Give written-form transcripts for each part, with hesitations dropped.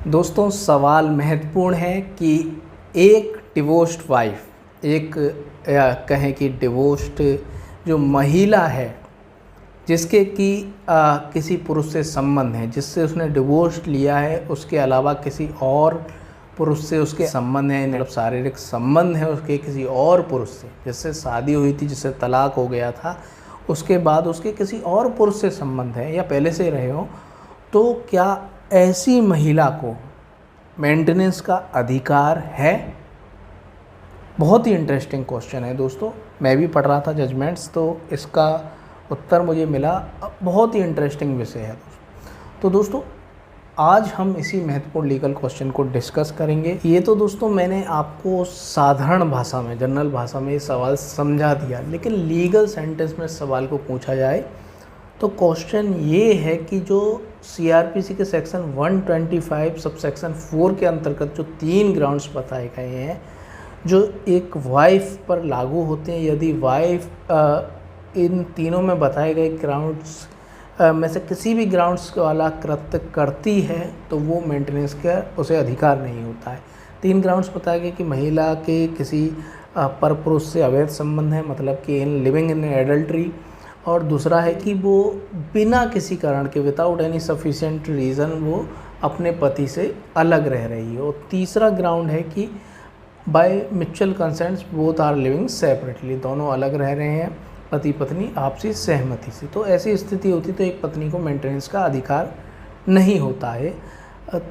दोस्तों सवाल महत्वपूर्ण है कि एक डिवोर्स्ड वाइफ, एक या कहें कि डिवोर्स्ड जो महिला है जिसके कि किसी पुरुष से संबंध है, जिससे उसने डिवोर्स लिया है, उसके अलावा किसी और पुरुष से उसके संबंध है, मतलब शारीरिक संबंध है उसके किसी और पुरुष से, जिससे शादी हुई थी, जिससे तलाक हो गया था, उसके बाद उसके किसी और पुरुष से संबंध है या पहले से रहे हो, तो क्या ऐसी महिला को मेंटेनेंस का अधिकार है? बहुत ही इंटरेस्टिंग क्वेश्चन है दोस्तों। मैं भी पढ़ रहा था जजमेंट्स, तो इसका उत्तर मुझे मिला। बहुत ही इंटरेस्टिंग विषय है तो दोस्तों आज हम इसी महत्वपूर्ण लीगल क्वेश्चन को डिस्कस करेंगे। ये तो दोस्तों मैंने आपको साधारण भाषा में, जनरल भाषा में ये सवाल समझा दिया, लेकिन लीगल सेंटेंस में सवाल को पूछा जाए तो क्वेश्चन ये है कि जो सीआरपीसी के सेक्शन 125 सब सेक्शन 4 के अंतर्गत जो 3 ग्राउंड्स बताए गए हैं जो एक वाइफ पर लागू होते हैं, यदि वाइफ इन तीनों में बताए गए ग्राउंड्स में से किसी भी ग्राउंड्स वाला कृत्य करती है तो वो मेंटेनेंस का उसे अधिकार नहीं होता है। 3 ग्राउंड्स बताए गए कि महिला के किसी पर पुरुष से अवैध संबंध है, मतलब कि इन लिविंग इन एडल्ट्री, और दूसरा है कि वो बिना किसी कारण के, विदाउट एनी सफिशिएंट रीज़न, वो अपने पति से अलग रह रही है, और तीसरा ग्राउंड है कि by mutual consents both are living separately, दोनों अलग रह रहे हैं पति पत्नी आपसी सहमति से। तो ऐसी स्थिति होती तो एक पत्नी को मेंटेनेंस का अधिकार नहीं होता है।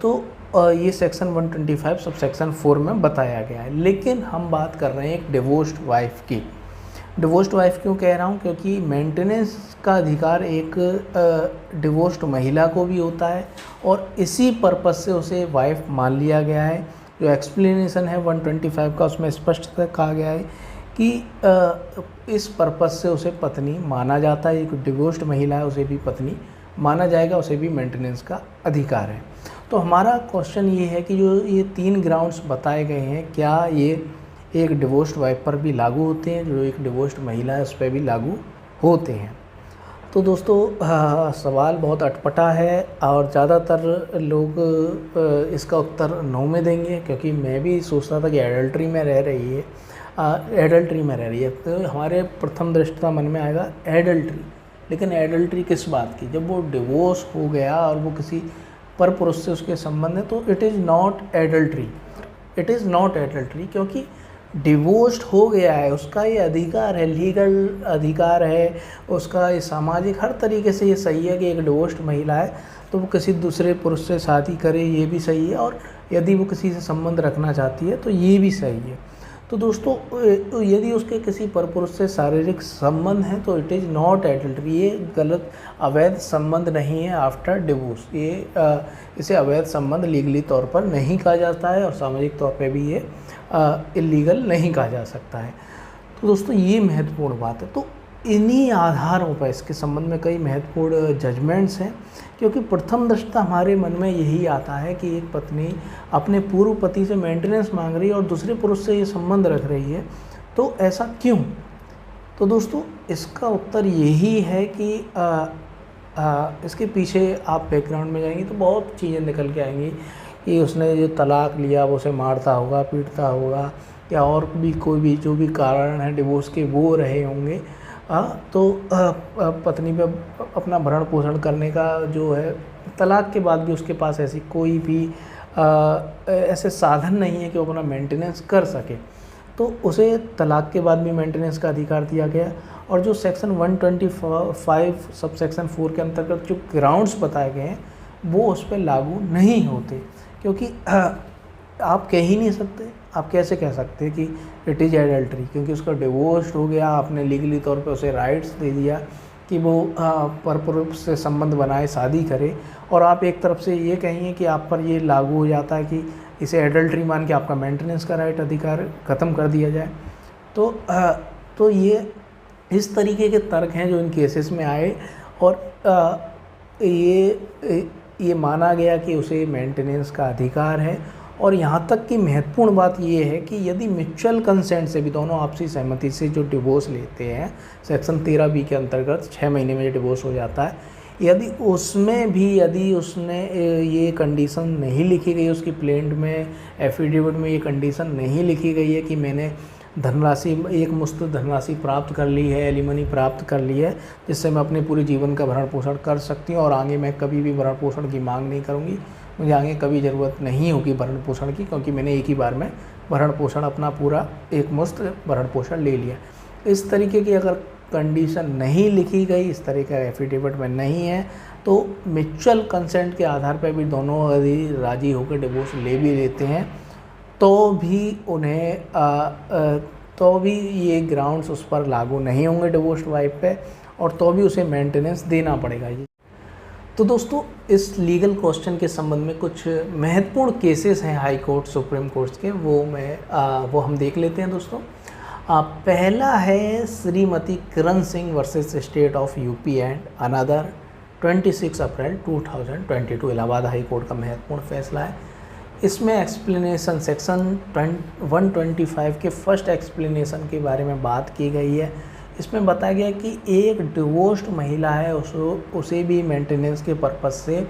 तो ये सेक्शन 125 सब सेक्शन 4 में बताया गया है। लेकिन हम बात कर रहे हैं एक डिवोर्स्ड वाइफ की। डिवोर्स्ड वाइफ क्यों कह रहा हूँ? क्योंकि मेंटेनेंस का अधिकार एक डिवोर्स्ड महिला को भी होता है और इसी पर्पज़ से उसे वाइफ मान लिया गया है। जो एक्सप्लेनेशन है 125 का, उसमें स्पष्ट कहा गया है कि इस पर्पज़ से उसे पत्नी माना जाता है। एक डिवोर्स्ड महिला है, उसे भी पत्नी माना जाएगा, उसे भी मेंटेनेंस का अधिकार है। तो हमारा क्वेश्चन ये है कि जो ये 3 ग्राउंड्स बताए गए हैं, क्या ये एक डिवोर्स्ड वाइफ पर भी लागू होते हैं? जो एक डिवोर्स्ड महिला है उस पर भी लागू होते हैं? तो दोस्तों सवाल बहुत अटपटा है और ज़्यादातर लोग इसका उत्तर नो में देंगे, क्योंकि मैं भी सोच रहा था कि एडल्ट्री में रह रही है, तो हमारे प्रथम दृष्टया मन में आएगा एडल्ट्री। लेकिन एडल्ट्री किस बात की? जब वो डिवोर्स हो गया और वो किसी पर पुरुष से उसके संबंध है तो it is not adultery. It is not adultery क्योंकि डिवोर्स्ड हो गया है, उसका ये अधिकार है, लीगल अधिकार है, उसका ये सामाजिक हर तरीके से ये सही है कि एक डिवोर्स्ड महिला है तो वो किसी दूसरे पुरुष से शादी करे, ये भी सही है, और यदि वो किसी से संबंध रखना चाहती है तो ये भी सही है। तो दोस्तों यदि उसके किसी परपुरुष से शारीरिक संबंध है तो इट इज़ नॉट एडल्ट्री, ये गलत अवैध संबंध नहीं है आफ्टर डिवोर्स। ये इसे अवैध संबंध लीगली तौर पर नहीं कहा जाता है और सामाजिक तौर पे भी ये इलीगल नहीं कहा जा सकता है। तो दोस्तों ये महत्वपूर्ण बात है। तो इन्हीं आधारों पर इसके संबंध में कई महत्वपूर्ण जजमेंट्स हैं, क्योंकि प्रथम दृष्टया हमारे मन में यही आता है कि एक पत्नी अपने पूर्व पति से मेंटेनेंस मांग रही है और दूसरे पुरुष से ये संबंध रख रही है, तो ऐसा क्यों? तो दोस्तों इसका उत्तर यही है कि इसके पीछे आप बैकग्राउंड में जाएंगे तो बहुत चीज़ें निकल के आएंगी कि उसने जो तलाक लिया वो उसे मारता होगा, पीटता होगा, या और भी कोई भी जो भी कारण है डिवोर्स के वो रहे होंगे। तो पत्नी पे अपना भरण पोषण करने का जो है, तलाक के बाद भी उसके पास ऐसी कोई भी ऐसे साधन नहीं है कि वो अपना मेंटेनेंस कर सके, तो उसे तलाक के बाद भी मेंटेनेंस का अधिकार दिया गया। और जो सेक्शन 125 सब सेक्शन 4 के अंतर्गत जो ग्राउंड्स बताए गए हैं वो उस पर लागू नहीं होते, क्योंकि आप कह ही नहीं सकते, आप कैसे कह सकते हैं कि इट इज़ एडल्ट्री? क्योंकि उसका डिवोर्स हो गया, आपने लीगली तौर पे उसे राइट्स दे दिया कि वो परपुरुष से संबंध बनाए, शादी करे, और आप एक तरफ से ये कहिए कि आप पर ये लागू हो जाता है कि इसे एडल्ट्री मान के आपका मेंटेनेंस का राइट अधिकार ख़त्म कर दिया जाए। तो ये इस तरीके के तर्क हैं जो इन केसेस में आए, और ये माना गया कि उसे मेंटेनेंस का अधिकार है। और यहाँ तक कि महत्वपूर्ण बात ये है कि यदि म्यूचुअल कंसेंट से भी, दोनों आपसी सहमति से जो डिवोर्स लेते हैं, सेक्शन 13B के अंतर्गत 6 महीने में जो डिवोर्स हो जाता है, यदि उसमें भी यदि उसने ये कंडीशन नहीं लिखी गई, उसकी प्लेंट में एफिडेविट में ये कंडीशन नहीं लिखी गई है कि मैंने धनराशि एक मुश्त धनराशि प्राप्त कर ली है, एलिमनी प्राप्त कर ली है, जिससे मैं अपने पूरे जीवन का भरण पोषण कर सकती हूँ और आगे मैं कभी भी भरण पोषण की मांग नहीं करूँगी, मुझे आगे कभी ज़रूरत नहीं होगी भरण पोषण की, क्योंकि मैंने एक ही बार में भरण पोषण अपना पूरा एक मुश्त भरण पोषण ले लिया। इस तरीके की अगर कंडीशन नहीं लिखी गई, इस तरह का एफिडेविट में नहीं है, तो म्यूचुअल कंसेंट के आधार पर भी दोनों यदि राजी होकर डिवोर्स ले भी लेते हैं तो भी उन्हें तो भी ये ग्राउंड्स उस पर लागू नहीं होंगे डिवोर्स्ड वाइफ पे, और तो भी उसे मेंटेनेंस देना पड़ेगा जी। तो दोस्तों इस लीगल क्वेश्चन के संबंध में कुछ महत्वपूर्ण केसेस हैं हाई कोर्ट सुप्रीम कोर्ट के, वो हम देख लेते हैं दोस्तों। पहला है Shrimati Kiran Singh versus state of UP and another 26 April 2022 Allahabad High Court का महत्वपूर्ण फैसला है। इसमें एक्सप्लेनेशन सेक्शन 125 के फर्स्ट एक्सप्लेनेशन के बारे में बात की गई है। इसमें बताया गया कि एक डिवोर्स्ड महिला है, उसे भी मेंटेनेंस के पर्पज़ से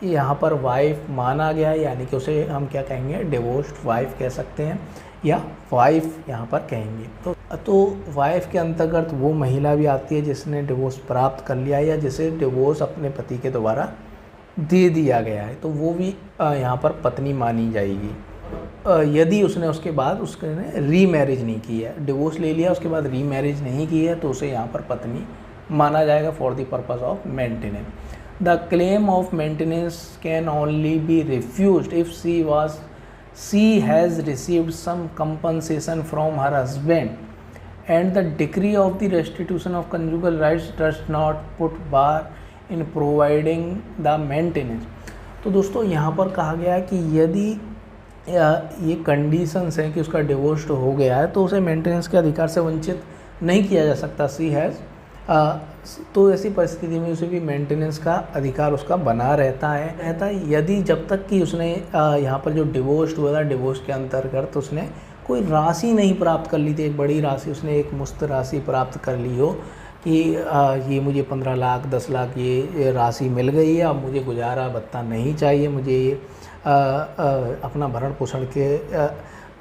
यहाँ पर वाइफ माना गया, यानी कि उसे हम क्या कहेंगे, डिवोर्स्ड वाइफ कह सकते हैं या वाइफ यहाँ पर कहेंगे। तो वाइफ के अंतर्गत वो महिला भी आती है जिसने डिवोर्स प्राप्त कर लिया या जिसे डिवोर्स अपने पति के द्वारा दे दिया गया है, तो वो भी यहाँ पर पत्नी मानी जाएगी। यदि उसने उसके बाद उसने रीमैरिज नहीं की है, डिवोर्स ले लिया उसके बाद रीमैरिज नहीं की है, तो उसे यहाँ पर पत्नी माना जाएगा for the purpose of maintenance. The claim of maintenance can only be refused if she has received some compensation from her husband and the decree of the restitution of conjugal rights does not put bar in providing the maintenance। तो दोस्तों यहाँ पर कहा गया है कि यदि ये कंडीशंस हैं कि उसका डिवोर्स हो गया है तो उसे मेंटेनेंस के अधिकार से वंचित नहीं किया जा सकता। सी हैज़ तो ऐसी परिस्थिति में उसे भी मेंटेनेंस का अधिकार उसका बना रहता है यदि जब तक कि उसने यहाँ पर जो डिवोर्स हुआ था, डिवोर्स के अंतर्गत उसने कोई राशि नहीं प्राप्त कर ली थी, एक बड़ी राशि उसने एक मुश्त राशि प्राप्त कर ली हो कि ये मुझे 15 लाख 10 लाख ये राशि मिल गई है, अब मुझे गुजारा भत्ता नहीं चाहिए, मुझे अपना भरण पोषण के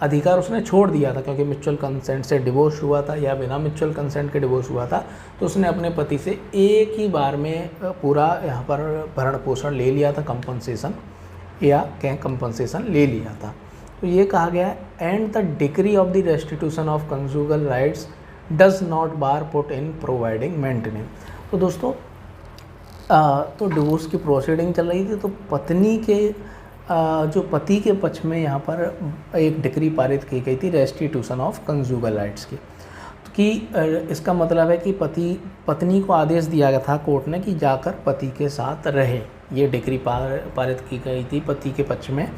अधिकार उसने छोड़ दिया था, क्योंकि म्यूचुअल कंसेंट से डिवोर्स हुआ था या बिना म्यूचुअल कंसेंट के डिवोर्स हुआ था, तो उसने अपने पति से एक ही बार में पूरा यहाँ पर भरण पोषण ले लिया था, कंपनसेशन ले लिया था। तो ये कहा गया and the decree of the restitution of conjugal rights does not bar put in providing maintenance. तो दोस्तों तो डिवोर्स की प्रोसीडिंग चल रही थी, तो पत्नी के जो पति के पक्ष में यहाँ पर एक डिक्री पारित की गई थी रेस्टिट्यूशन ऑफ कंजुगल राइट्स की, कि इसका मतलब है कि पत्नी को आदेश दिया गया था कोर्ट ने कि जाकर पति के साथ रहे। ये डिक्री पारित की गई थी पति के पक्ष में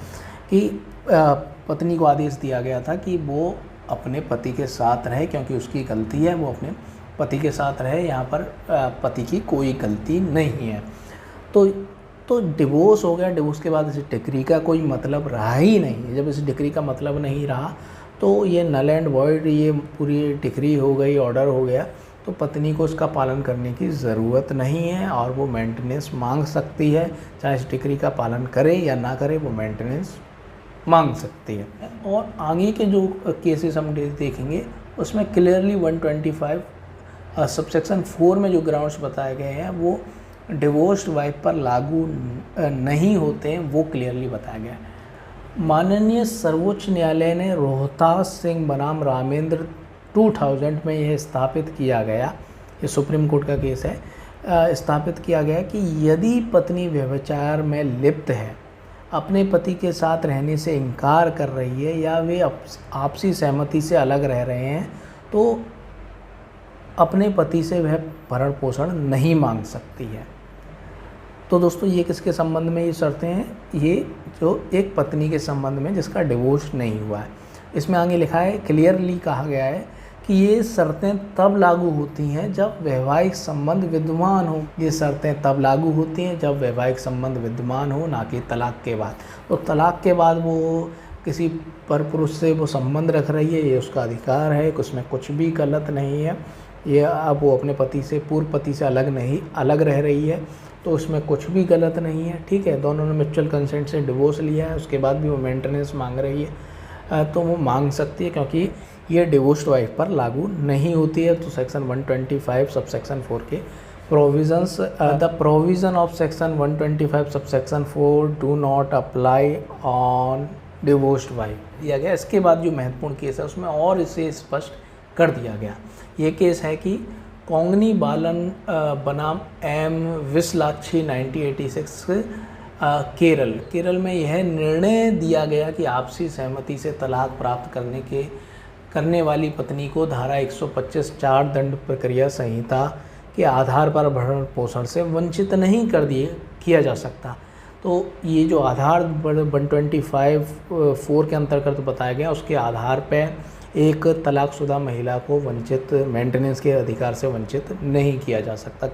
कि पत्नी को आदेश दिया गया था कि वो अपने पति के साथ रहे, क्योंकि उसकी गलती है, वो अपने पति के साथ रहे, यहाँ पर पति की कोई गलती नहीं है। तो डिवोर्स हो गया, डिवोर्स के बाद इस डिक्री का कोई मतलब रहा ही नहीं। जब इस डिक्री का मतलब नहीं रहा तो ये नल एंड वॉइड, ये पूरी डिक्री हो गई, ऑर्डर हो गया, तो पत्नी को उसका पालन करने की ज़रूरत नहीं है और वो मेंटेनेंस मांग सकती है, चाहे इस डिक्री का पालन करे या ना करे, वो मेंटेनेंस मांग सकती है। और आगे के जो केसेस हम देखेंगे उसमें क्लियरली 125 सबसेक्शन 4 में जो ग्राउंड्स बताए गए हैं वो डिवोर्स्ड वाइफ पर लागू नहीं होते हैं, वो क्लियरली बताया गया है। माननीय सर्वोच्च न्यायालय ने रोहतास सिंह बनाम रामेंद्र 2000 में यह स्थापित किया गया, ये सुप्रीम कोर्ट का केस है, स्थापित किया गया कि यदि पत्नी व्यभिचार में लिप्त है, अपने पति के साथ रहने से इनकार कर रही है या वे आपसी सहमति से अलग रह रहे हैं, तो अपने पति से वह भरण पोषण नहीं मांग सकती है। तो दोस्तों ये किसके संबंध में ये शर्तें हैं? ये जो एक पत्नी के संबंध में जिसका डिवोर्स नहीं हुआ है। इसमें आगे लिखा है, क्लियरली कहा गया है कि ये शर्तें तब लागू होती हैं जब वैवाहिक संबंध विद्यमान हो। ये शर्तें तब लागू होती हैं जब वैवाहिक संबंध विद्यमान हो, ना कि तलाक के बाद। तो तलाक के बाद वो किसी पर पुरुष से वो संबंध रख रही है, ये उसका अधिकार है, उसमें कुछ भी गलत नहीं है। ये अब वो अपने पति से, पूर्व पति से अलग रह रही है, तो उसमें कुछ भी गलत नहीं है, ठीक है। दोनों ने म्यूचुअल कंसेंट से डिवोर्स लिया है, उसके बाद भी वो मेंटेनेंस मांग रही है, तो वो मांग सकती है, क्योंकि ये डिवोर्स्ड वाइफ पर लागू नहीं होती है। तो सेक्शन 125 सब सेक्शन 4 के provisions, the provision of section 125 sub section 4 do not apply on divorced wife दिया गया। इसके बाद जो महत्वपूर्ण केस है उसमें और इसे स्पष्ट कर दिया गया। ये केस है कि कोंगनी बालन बनाम एम विसलाक्षी 1986 केरल में यह निर्णय दिया गया कि आपसी सहमति से तलाक प्राप्त करने वाली पत्नी को धारा 125 4 दंड प्रक्रिया संहिता के आधार पर भरण पोषण से वंचित नहीं किया जा सकता। तो ये जो आधार 125(4) के अंतर्गत बताया गया, उसके आधार पर एक तलाकशुदा महिला को मेंटेनेंस के अधिकार से वंचित नहीं किया जा सकता।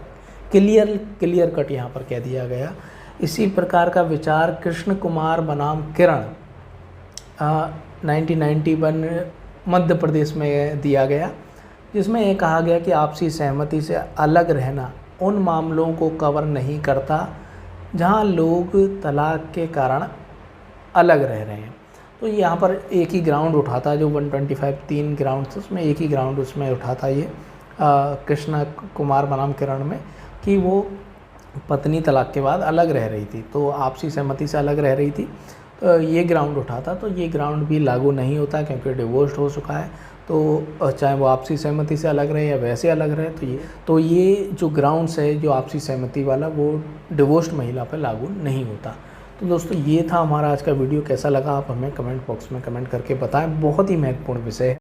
क्लियर कट यहाँ पर कह दिया गया। इसी प्रकार का विचार कृष्ण कुमार बनाम किरण 1991 मध्य प्रदेश में दिया गया, जिसमें ये कहा गया कि आपसी सहमति से अलग रहना उन मामलों को कवर नहीं करता जहां लोग तलाक के कारण अलग रह रहे हैं। तो यहाँ पर एक ही ग्राउंड उठाता है, जो 125 3 ग्राउंड थे उसमें एक ही ग्राउंड उसमें उठाता ये कृष्ण कुमार बनाम किरण में, कि वो पत्नी तलाक के बाद अलग रह रही थी, तो आपसी सहमति से अलग रह रही थी, तो ये ग्राउंड उठाता। तो ये ग्राउंड भी लागू नहीं होता क्योंकि डिवोर्स हो चुका है, तो चाहे वो आपसी सहमति से अलग रहे या वैसे अलग रहे, तो ये जो ग्राउंड्स है जो आपसी सहमति वाला, वो डिवोर्स्ड महिला पर लागू नहीं होता। तो दोस्तों ये था हमारा आज का वीडियो। कैसा लगा आप हमें कमेंट बॉक्स में कमेंट करके बताएं। बहुत ही महत्वपूर्ण विषय है।